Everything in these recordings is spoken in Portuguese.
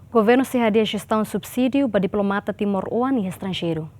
O governo se radia gestão de subsídio para diplomata Timor-Oan e estrangeiro.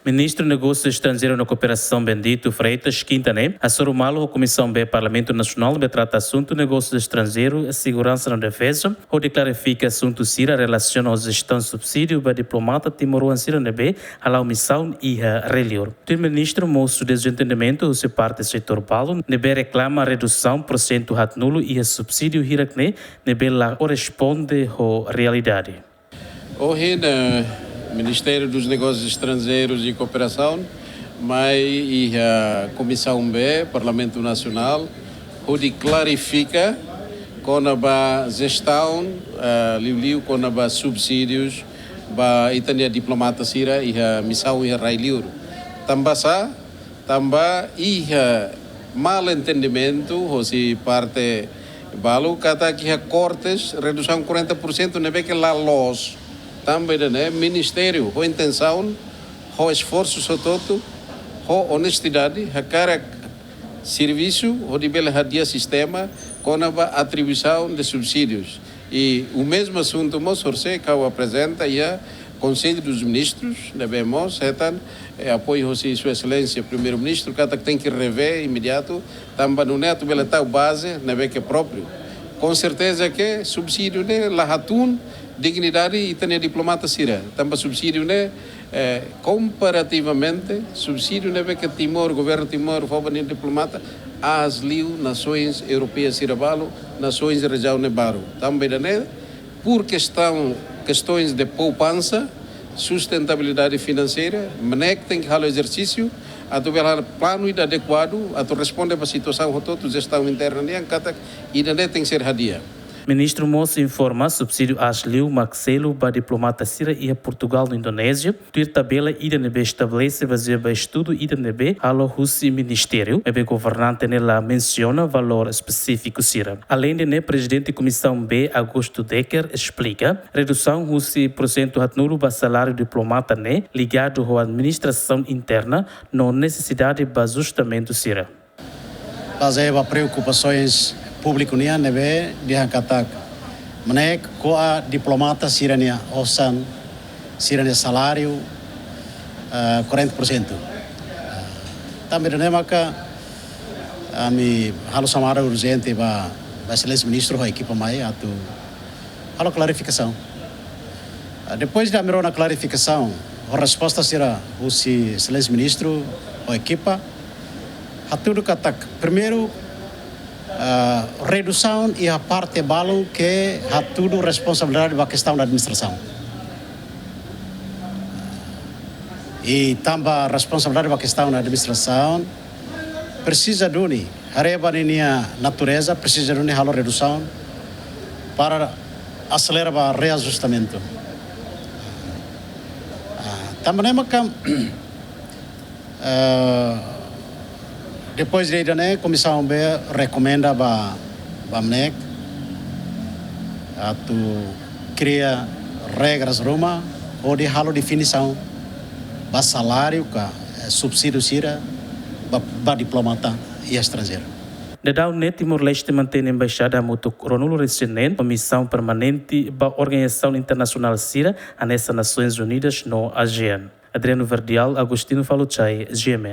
Ministro de Negócios Estrangeiros na Cooperação Bendito Freitas Quintané, a Sorumalo, a Comissão B Parlamento Nacional, que trata assunto negócios estrangeiros, segurança na defesa, onde clarifica assunto CIRA relaciona à gestão de subsídio para diplomata Timor-Oan CIRA NB, a missão e a relior. O ministro mostra o desentendimento do parte do setor palo, NB reclama a redução por cento nulo e a subsídio hirakne, NB lá corresponde à realidade. Hoje, Ministério dos Negócios Estrangeiros e Cooperação, mas e a Comissão B, Parlamento Nacional, onde clarifica com a gestão, com a subsídios, para a diplomata Sira e a missão israelita. Também e a mal entendimento, ou se parte balo, kata que a cortes, redução 40%, não é que lá los. Também, né, Ministério, com intenção, com esforço todo, com honestidade, a cara serviço, o nível de sistema, com a atribuição de subsídios. E o mesmo assunto, que eu apresenta, e a Conselho dos Ministros, devemos, apoio a Sua Excelência, Primeiro-Ministro, que tem que rever imediato, também não é a base, não é que é próprio. Com certeza que subsídio, né, lahatun, dignidade e tem diplomata Sira. Também subsídio, né? Comparativamente, subsídio, né? Que Timor, governo Timor, foi diplomata, as liu nações europeias Sirabalo, nações da região Nebaro. Também, né? Por questões de poupança, sustentabilidade financeira, MNEC tem que fazer o exercício, a tu ver plano adequado, a tu responder para a situação toda, gestão interna, e ainda tem que ser radia. Ministro Moço informa subsídio Asliu Maxelo para diplomata Sira e a Portugal na Indonésia. Tuir tabela IDNB estabelece fazer estudo IDNB alo Russi Ministério. O governante nela menciona valor específico Sira. Além de presidente da Comissão B, Augusto Decker, explica redução Russi porcento nulo para salário diplomata ligado à administração interna, não necessidade de ajustamento Sira. Baseia preocupações público nia nebe dia katak menek ko a diplomata sirania osan sirania salário 40%. Também ne maka ami halo samara urgente ba excelência ministro a equipa mai atu halo clarificação. Depois da mirona clarificação a resposta será o excelência ministro a equipa atu katak primeiro redução e a parte balo que há tudo responsabilidade da questão da administração. E também a responsabilidade da questão da administração precisa de unir, areba a natureza, precisa de unir a redução para acelerar o reajustamento. Também é que depois de a Comissão B recomenda para a MNEC a criar regras Roma ou de halo definição para salário, subsídio Sira, para diplomata e estrangeiro. Da Timor-Leste mantém a embaixada a Ronulo Resident, comissão permanente da Organização Internacional Sira, a nessas Nações Unidas no ASEAN. Adriano Verdial, Agostino Faluchai, GMN.